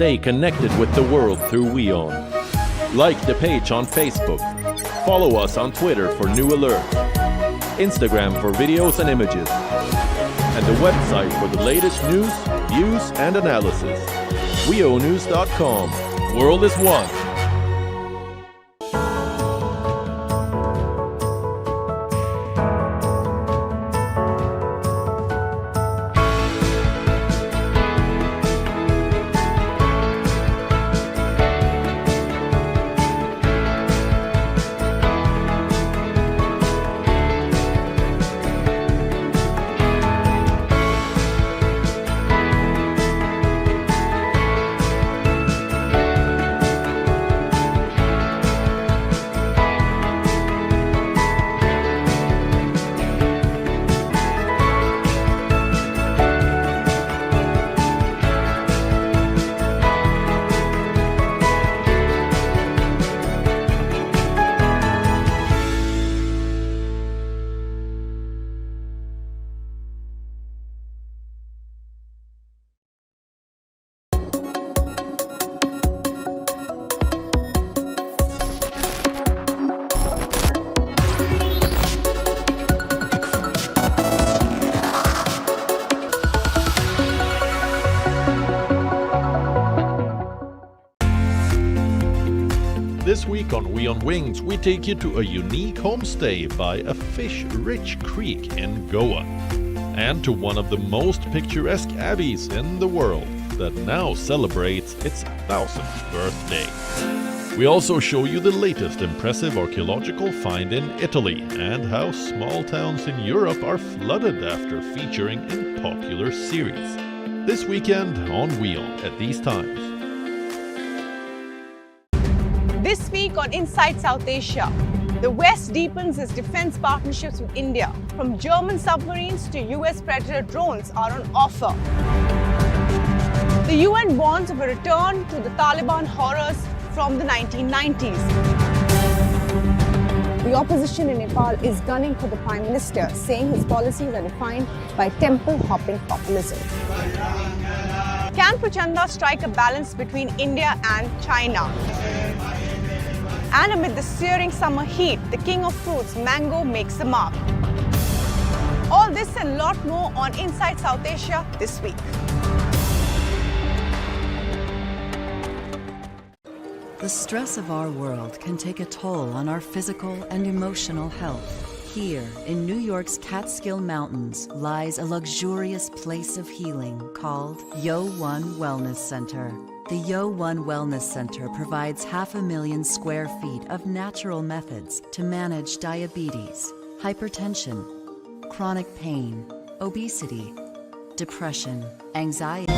Stay connected with the world through WION. Like the page on Facebook. Follow us on Twitter for new alerts. Instagram for videos and images. And the website for the latest news, views and analysis. WIONews.com. World is one. This week on WION Wings, we take you to a unique homestay by a fish-rich creek in Goa, and to one of the most picturesque abbeys in the world that now celebrates its 1000th birthday. We also show you the latest impressive archaeological find in Italy and how small towns in Europe are flooded after featuring in popular series. This weekend on WION at these times. This week on Inside South Asia, the West deepens its defense partnerships with India. From German submarines to US Predator drones are on offer. The UN warns of a return to the Taliban horrors from the 1990s. The opposition in Nepal is gunning for the Prime Minister, saying his policies are defined by temple-hopping populism. Can Prachanda strike a balance between India and China? And amid the searing summer heat, the king of fruits, mango, makes a mark. All this and a lot more on Inside South Asia this week. The stress of our world can take a toll on our physical and emotional health. Here, in New York's Catskill Mountains, lies a luxurious place of healing called WION Wellness Center. The WION Wellness Center provides 500,000 square feet of natural methods to manage diabetes, hypertension, chronic pain, obesity, depression, anxiety.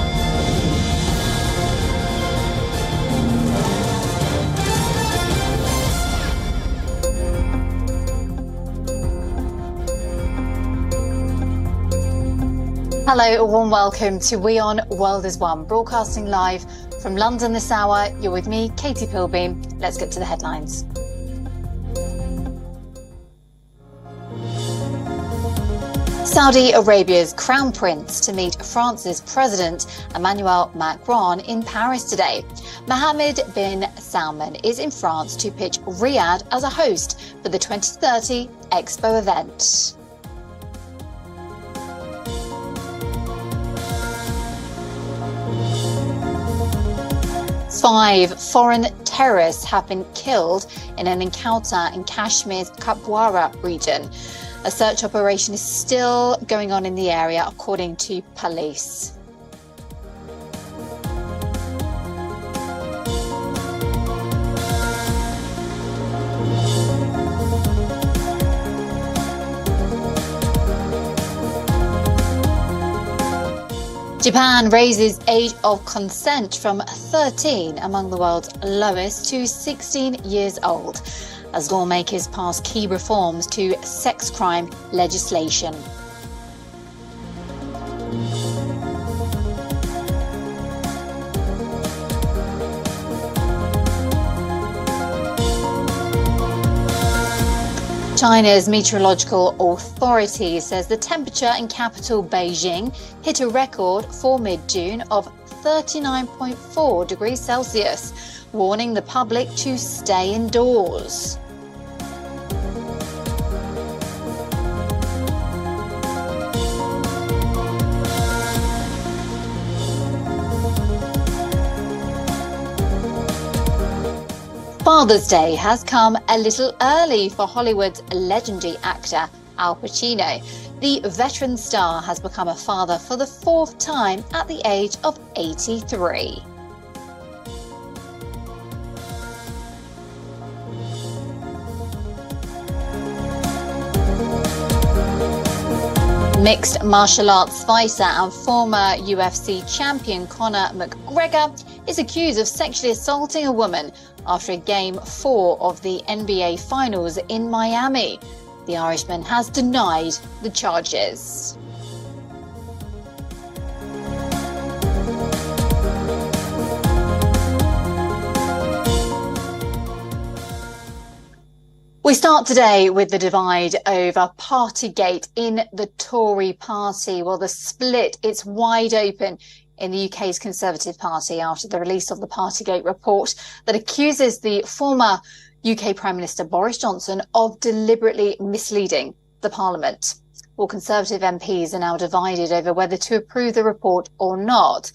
Hello, a warm welcome to WION World is One, broadcasting live from London this hour. You're with me, Katie Pilbeam. Let's get to the headlines. Saudi Arabia's Crown Prince to meet France's President Emmanuel Macron in Paris today. Mohammed bin Salman is in France to pitch Riyadh as a host for the 2030 Expo event. 5 foreign terrorists have been killed in an encounter in Kashmir's Kupwara region. A search operation is still going on in the area, according to police. Japan raises age of consent from 13 among the world's lowest to 16 years old as lawmakers pass key reforms to sex crime legislation. China's meteorological authority says the temperature in capital Beijing hit a record for mid-June of 39.4 degrees Celsius, warning the public to stay indoors. Father's Day has come a little early for Hollywood's legendary actor Al Pacino. The veteran star has become a father for the 4th time at the age of 83. Mixed martial arts fighter and former UFC champion Conor McGregor is accused of sexually assaulting a woman after Game 4 of the NBA Finals in Miami. The Irishman has denied the charges. We start today with the divide over Partygate in the Tory party. Well, the split, it's wide open in the UK's Conservative Party after the release of the Partygate report that accuses the former UK Prime Minister Boris Johnson of deliberately misleading the Parliament. Well, Conservative MPs are now divided over whether to approve the report or not.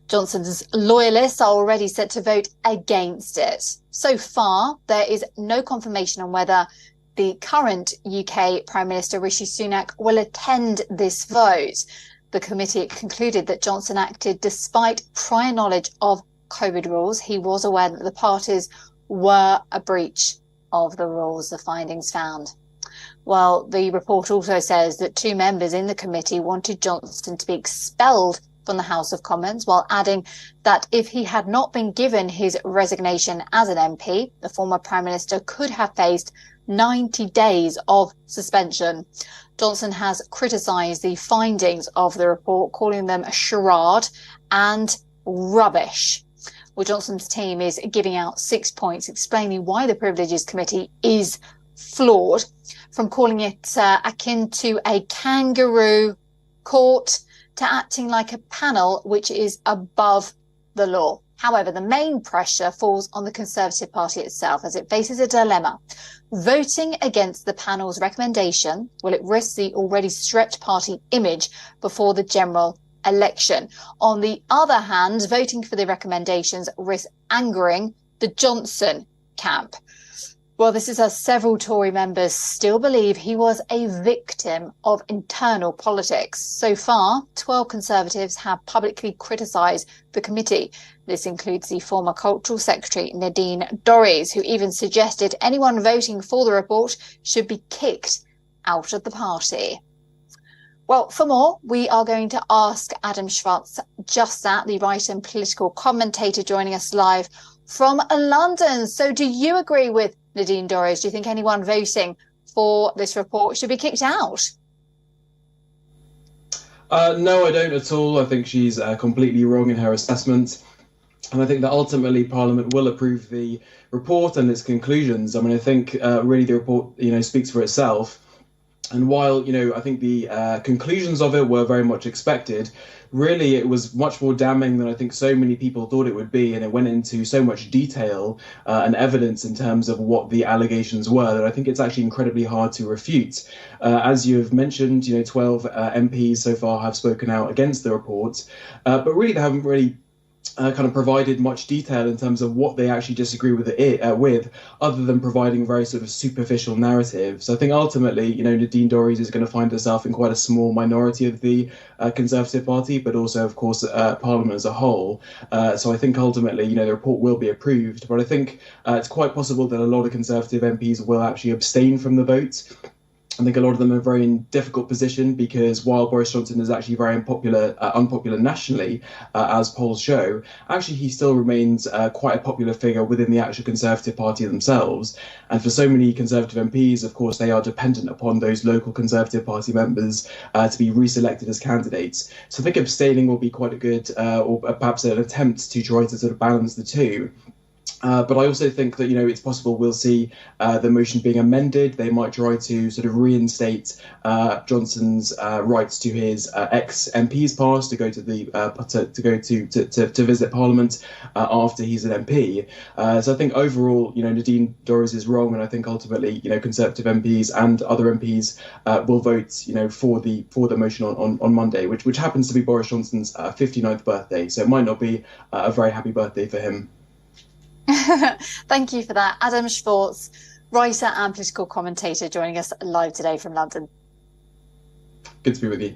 Johnson's loyalists are already set to vote against it. So far, there is no confirmation on whether the current UK Prime Minister Rishi Sunak will attend this vote. The committee concluded that Johnson acted despite prior knowledge of COVID rules. He was aware that the parties were a breach of the rules, the findings found. Well, the report also says that 2 members in the committee wanted Johnson to be expelled from the House of Commons, while adding that if he had not been given his resignation as an MP, the former Prime Minister could have faced 90 days of suspension. Johnson has criticised the findings of the report, calling them a charade and rubbish. Well, Johnson's team is giving out 6 points explaining why the Privileges Committee is flawed, from calling it akin to a kangaroo court to acting like a panel which is above the law. However, the main pressure falls on the Conservative Party itself as it faces a dilemma. Voting against the panel's recommendation, will it risk the already stretched party image before the general election? On the other hand, voting for the recommendations risks angering the Johnson camp. Well, this is as several Tory members still believe he was a victim of internal politics. So far, 12 Conservatives have publicly criticised the committee. This includes the former Cultural Secretary Nadine Dorries, who even suggested anyone voting for the report should be kicked out of the party. Well, for more, we are going to ask Adam Schwartz just that, the writer and political commentator joining us live from London. So do you agree with Nadine Dorries? Do you think anyone voting for this report should be kicked out? No, I don't at all. I think she's completely wrong in her assessment. And I think that ultimately Parliament will approve the report and its conclusions. I mean, I think really the report, speaks for itself. And while, I think the conclusions of it were very much expected, really it was much more damning than I think so many people thought it would be. And it went into so much detail and evidence in terms of what the allegations were that I think it's actually incredibly hard to refute. As you have mentioned, 12 MPs so far have spoken out against the report, but really they haven't really kind of provided much detail in terms of what they actually disagree with other than providing very sort of superficial narratives. So I think ultimately, Nadine Dorries is going to find herself in quite a small minority of the Conservative Party, but also, of course, Parliament as a whole. So I think ultimately, the report will be approved. But I think it's quite possible that a lot of Conservative MPs will actually abstain from the vote. I think a lot of them are very in difficult position because while Boris Johnson is actually very unpopular nationally, as polls show, actually he still remains quite a popular figure within the actual Conservative Party themselves. And for so many Conservative MPs, of course, they are dependent upon those local Conservative Party members to be reselected as candidates. So I think abstaining will be quite a good, or perhaps an attempt to try to sort of balance the two. But I also think that, it's possible we'll see the motion being amended. They might try to sort of reinstate Johnson's rights to his ex-MP's pass to go to the to visit Parliament after he's an MP. So I think overall, Nadine Dorries is wrong, and I think ultimately, Conservative MPs and other MPs will vote, for the motion on Monday, which happens to be Boris Johnson's 59th birthday. So it might not be a very happy birthday for him. Thank you for that. Adam Schwartz, writer and political commentator, joining us live today from London. Good to be with you.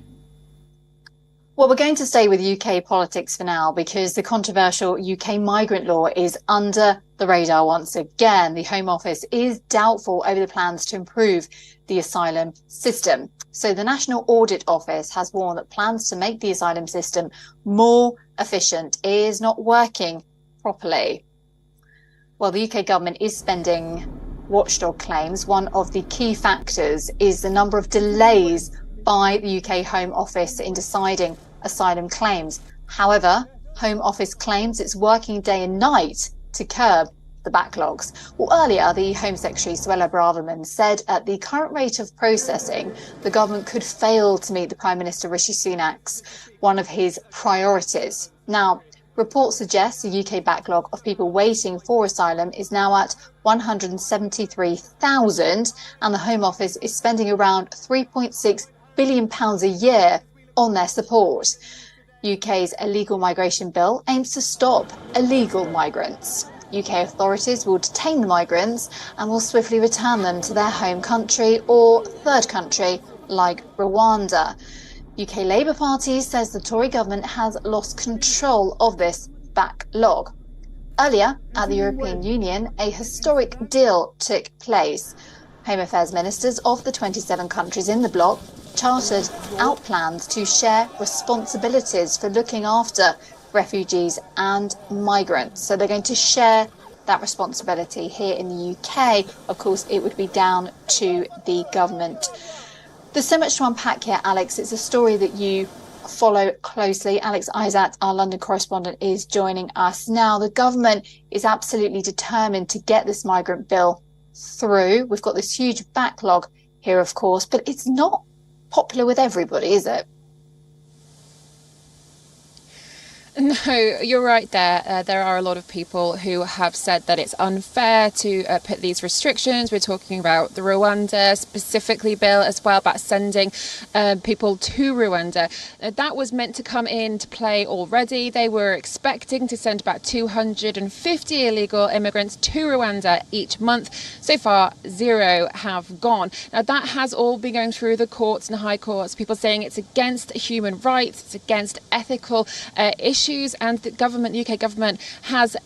Well, we're going to stay with UK politics for now because the controversial UK migrant law is under the radar once again. The Home Office is doubtful over the plans to improve the asylum system. So the National Audit Office has warned that plans to make the asylum system more efficient is not working properly. Well, the UK government is spending watchdog claims. One of the key factors is the number of delays by the UK Home Office in deciding asylum claims. However, Home Office claims it's working day and night to curb the backlogs. Well, earlier, the Home Secretary, Suella Braverman, said at the current rate of processing, the government could fail to meet the Prime Minister Rishi Sunak's one of his priorities. Now, reports suggest the UK backlog of people waiting for asylum is now at 173,000, and the Home Office is spending around £3.6 billion a year on their support. UK's illegal migration bill aims to stop illegal migrants. UK authorities will detain the migrants and will swiftly return them to their home country or third country like Rwanda. UK Labour Party says the Tory government has lost control of this backlog. Earlier, at the European Union, a historic deal took place. Home Affairs ministers of the 27 countries in the bloc chartered out plans to share responsibilities for looking after refugees and migrants. So they're going to share that responsibility here in the UK. Of course, it would be down to the government. There's so much to unpack here, Alex. It's a story that you follow closely. Alex Isaac, our London correspondent, is joining us now. The government is absolutely determined to get this migrant bill through. We've got this huge backlog here, of course, but it's not popular with everybody, is it? No, you're right there. There are a lot of people who have said that it's unfair to put these restrictions. We're talking about the Rwanda specifically bill as well, about sending people to Rwanda. That was meant to come into play already. They were expecting to send about 250 illegal immigrants to Rwanda each month. So far, 0 have gone. Now, that has all been going through the courts and high courts, people saying it's against human rights, it's against ethical issues. And the government, UK government, has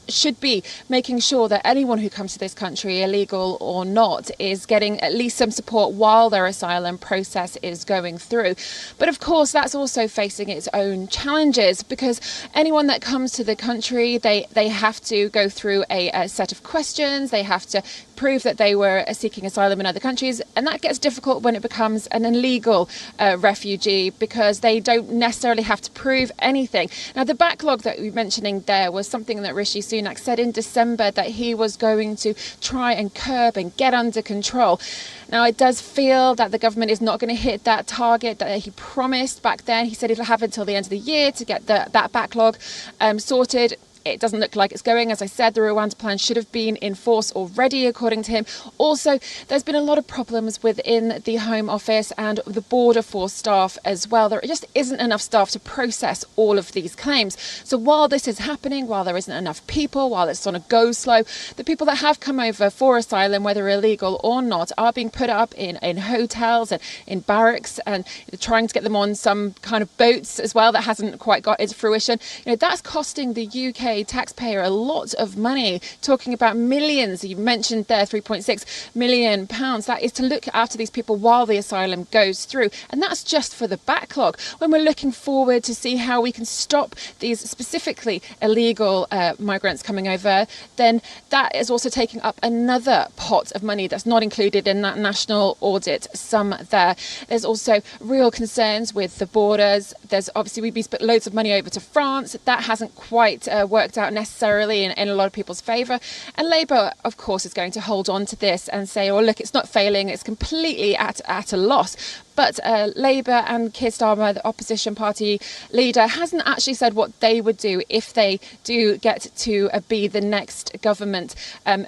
should be making sure that anyone who comes to this country, illegal or not, is getting at least some support while their asylum process is going through. But of course, that's also facing its own challenges, because anyone that comes to the country, they have to go through a set of questions. They have to prove that they were seeking asylum in other countries, and that gets difficult when it becomes an illegal refugee, because they don't necessarily have to prove anything. Now, the backlog that we were mentioning there was something that Rishi Sunak said in December that he was going to try and curb and get under control. Now, it does feel that the government is not going to hit that target that he promised back then. He said it'll have until the end of the year to get that backlog sorted. It doesn't look like it's going. As I said, the Rwanda plan should have been in force already, according to him. Also, there's been a lot of problems within the Home Office and the border force staff as well. There just isn't enough staff to process all of these claims. So while this is happening, while there isn't enough people, while it's on a go slow, the people that have come over for asylum, whether illegal or not, are being put up in hotels and in barracks, and trying to get them on some kind of boats as well that hasn't quite got into fruition. That's costing the UK taxpayer a lot of money, talking about millions. You mentioned there £3.6 million. That is to look after these people while the asylum goes through, and that's just for the backlog. When we're looking forward to see how we can stop these specifically illegal migrants coming over, then that is also taking up another pot of money that's not included in that national audit sum there. There's also real concerns with the borders. There's obviously we've put loads of money over to France. That hasn't quite worked worked out necessarily in a lot of people's favour. And Labour, of course, is going to hold on to this and say, oh, look, it's not failing, it's completely at a loss. But Labour and Keir Starmer, the opposition party leader, hasn't actually said what they would do if they do get to be the next government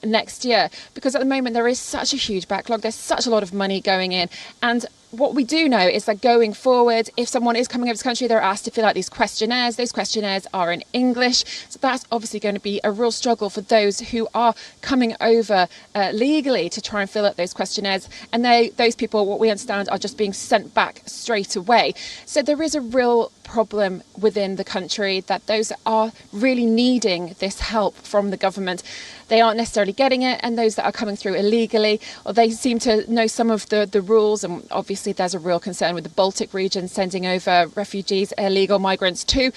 next year. Because at the moment there is such a huge backlog, there's such a lot of money going in. And what we do know is that going forward, if someone is coming over to the country, they're asked to fill out these questionnaires. Those questionnaires are in English. So that's obviously going to be a real struggle for those who are coming over legally to try and fill out those questionnaires. And those people, what we understand, are just being sent back straight away. So there is a real problem within the country that those that are really needing this help from the government, they aren't necessarily getting it, and those that are coming through illegally, or they seem to know some of the rules, and obviously there's a real concern with the Baltic region sending over refugees, illegal migrants too.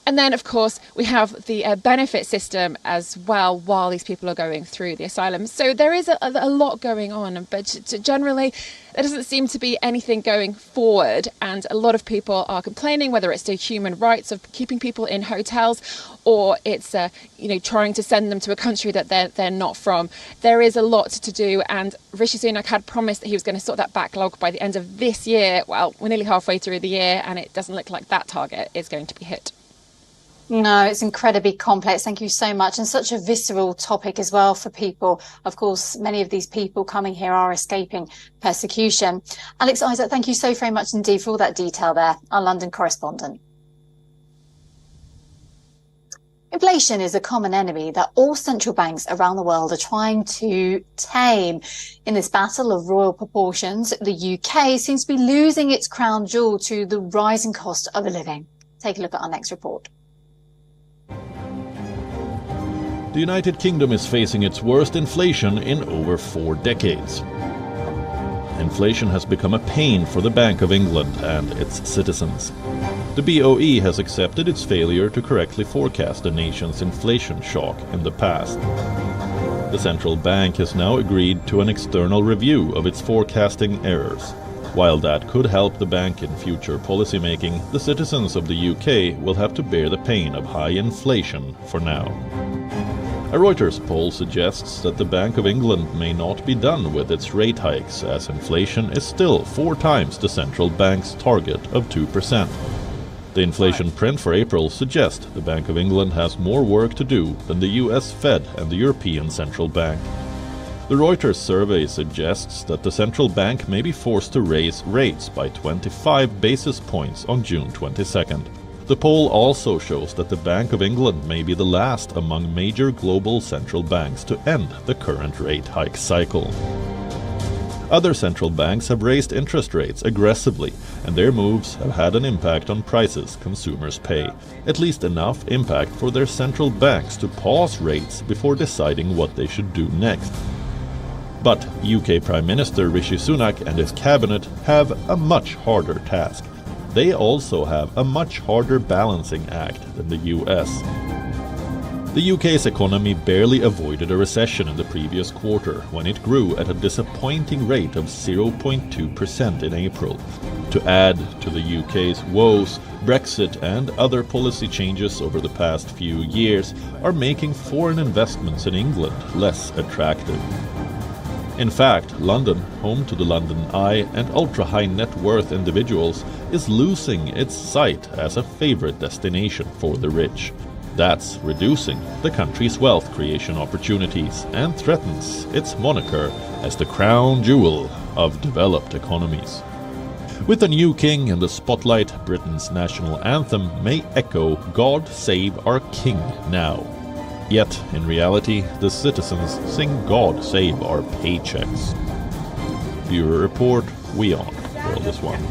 And then, of course, we have the benefit system as well while these people are going through the asylum. So there is a lot going on, but generally there doesn't seem to be anything going forward. And a lot of people are complaining, whether it's the human rights of keeping people in hotels or it's trying to send them to a country that they're not from. There is a lot to do, and Rishi Sunak had promised that he was going to sort that backlog by the end of this year. Well, we're nearly halfway through the year and it doesn't look like that target is going to be hit. No, it's incredibly complex. Thank you so much. And such a visceral topic as well for people. Of course, many of these people coming here are escaping persecution. Alex Isaac, thank you so very much indeed for all that detail there, our London correspondent. Inflation is a common enemy that all central banks around the world are trying to tame. In this battle of royal proportions, the UK seems to be losing its crown jewel to the rising cost of a living. Take a look at our next report. The United Kingdom is facing its worst inflation in over 4 decades. Inflation has become a pain for the Bank of England and its citizens. The BOE has accepted its failure to correctly forecast the nation's inflation shock in the past. The central bank has now agreed to an external review of its forecasting errors. While that could help the bank in future policymaking, the citizens of the UK will have to bear the pain of high inflation for now. A Reuters poll suggests that the Bank of England may not be done with its rate hikes, as inflation is still 4 times the central bank's target of 2%. The inflation print for April suggests the Bank of England has more work to do than the US Fed and the European Central Bank. The Reuters survey suggests that the central bank may be forced to raise rates by 25 basis points on June 22nd. The poll also shows that the Bank of England may be the last among major global central banks to end the current rate hike cycle. Other central banks have raised interest rates aggressively, and their moves have had an impact on prices consumers pay, at least enough impact for their central banks to pause rates before deciding what they should do next. But UK Prime Minister Rishi Sunak and his cabinet have a much harder task. They also have a much harder balancing act than the US. The UK's economy barely avoided a recession in the previous quarter, when it grew at a disappointing rate of 0.2% in April. To add to the UK's woes, Brexit and other policy changes over the past few years are making foreign investments in England less attractive. In fact, London, home to the London Eye and ultra-high net worth individuals, is losing its sight as a favorite destination for the rich. That's reducing the country's wealth creation opportunities and threatens its moniker as the crown jewel of developed economies. With a new king in the spotlight, Britain's national anthem may echo "God Save Our King" now. Yet, in reality, the citizens sing "God Save Our Paychecks." Bureau Report, WION The World is One.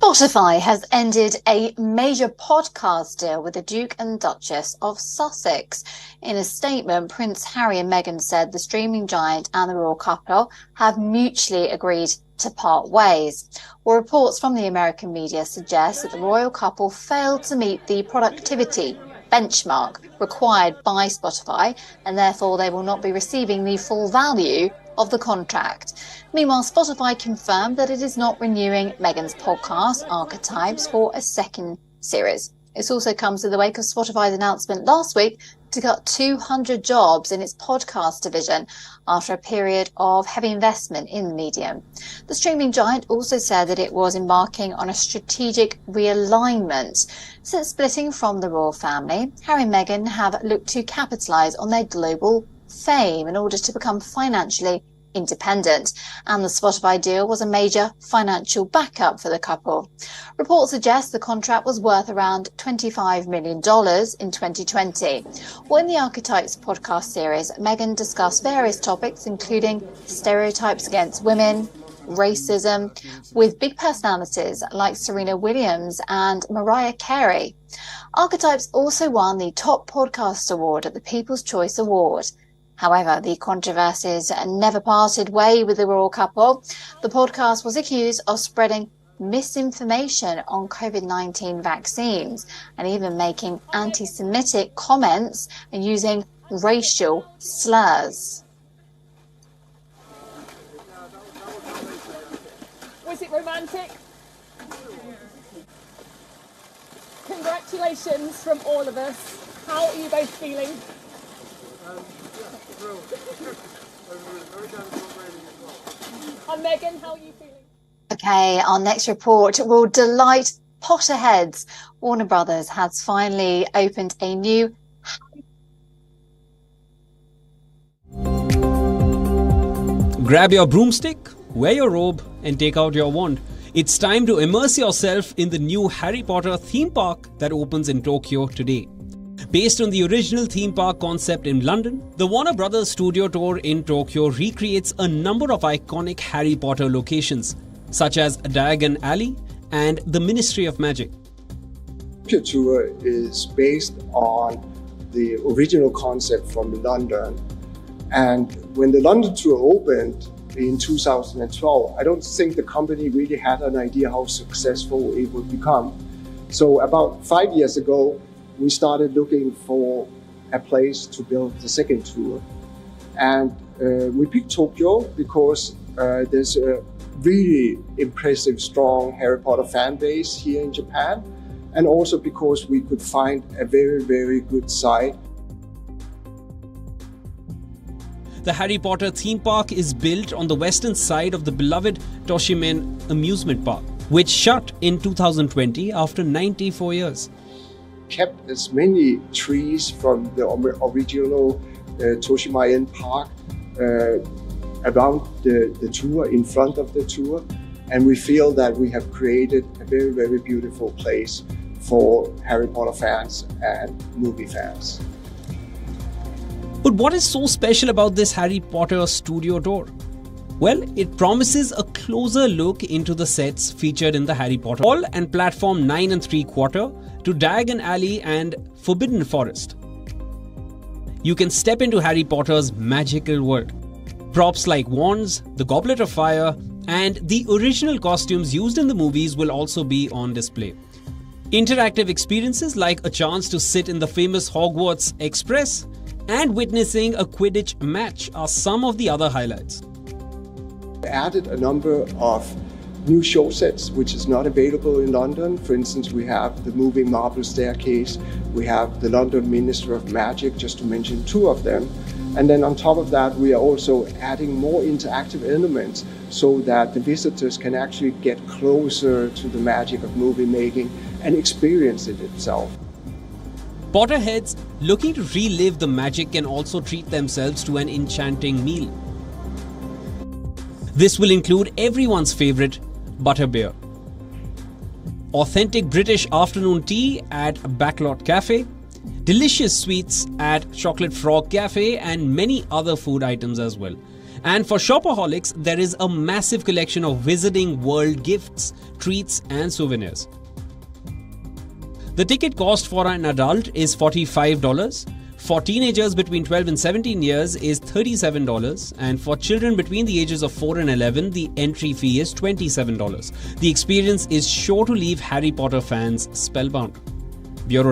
Spotify has ended a major podcast deal with the Duke and Duchess of Sussex. In a statement, Prince Harry and Meghan said the streaming giant and the royal couple have mutually agreed to part ways. Well, reports from the American media suggest that the royal couple failed to meet the productivity benchmark required by Spotify, and therefore they will not be receiving the full value of the contract. Meanwhile, Spotify confirmed that it is not renewing Meghan's podcast, Archetypes, for a second series. This also comes in the wake of Spotify's announcement last week to cut 200 jobs in its podcast division after a period of heavy investment in the medium. The streaming giant also said that it was embarking on a strategic realignment. Since splitting from the royal family, Harry and Meghan have looked to capitalise on their global fame in order to become financially independent, and the Spotify deal was a major financial backup for the couple. Reports suggest the contract was worth around $25 million in 2020. Well, in the Archetypes podcast series, Meghan discussed various topics, including stereotypes against women, racism, with big personalities like Serena Williams and Mariah Carey. Archetypes also won the Top Podcast Award at the People's Choice Award. However, the controversies never parted way with the royal couple. The podcast was accused of spreading misinformation on COVID-19 vaccines and even making anti-Semitic comments and using racial slurs. Was it romantic? Congratulations from all of us. How are you both feeling? And Meghan, how are you feeling? Okay, our next report will delight Potterheads. Warner Brothers has finally opened a new Grab your broomstick, wear your robe, and take out your wand. It's time to immerse yourself in the new Harry Potter theme park that opens in Tokyo today. Based on the original theme park concept in London, the Warner Brothers studio tour in Tokyo recreates a number of iconic Harry Potter locations, such as Diagon Alley and the Ministry of Magic. The tour is based on the original concept from London. And when the London tour opened in 2012, I don't think the company really had an idea how successful it would become. So about 5 years ago, we started looking for a place to build the second tour. And we picked Tokyo because there's a really impressive, strong Harry Potter fan base here in Japan. And also because we could find a very, very good site. The Harry Potter theme park is built on the western side of the beloved Toshimen amusement park, which shut in 2020 after 94 years. Kept as many trees from the original Toshimaen Park around the tour, in front of the tour. And we feel that we have created a very, very beautiful place for Harry Potter fans and movie fans. But what is so special about this Harry Potter studio tour? Well, it promises a closer look into the sets featured in the Harry Potter Hall and platform 9 3/4 to Diagon Alley and Forbidden Forest. You can step into Harry Potter's magical world. Props like wands, the Goblet of Fire, and the original costumes used in the movies will also be on display. Interactive experiences like a chance to sit in the famous Hogwarts Express and witnessing a Quidditch match are some of the other highlights. We added a number of new show sets which is not available in London. For instance, we have the moving marble staircase, we have the London Ministry of Magic, just to mention two of them. And then on top of that, we are also adding more interactive elements so that the visitors can actually get closer to the magic of movie making and experience it itself. Potterheads looking to relive the magic can also treat themselves to an enchanting meal. This will include everyone's favourite butterbeer, authentic British afternoon tea at Backlot Cafe, delicious sweets at Chocolate Frog Cafe, and many other food items as well. And for shopaholics, there is a massive collection of Wizarding World gifts, treats and souvenirs. The ticket cost for an adult is $45. For teenagers between 12 and 17 years is $37, and for children between the ages of 4 and 11, the entry fee is $27. The experience is sure to leave Harry Potter fans spellbound.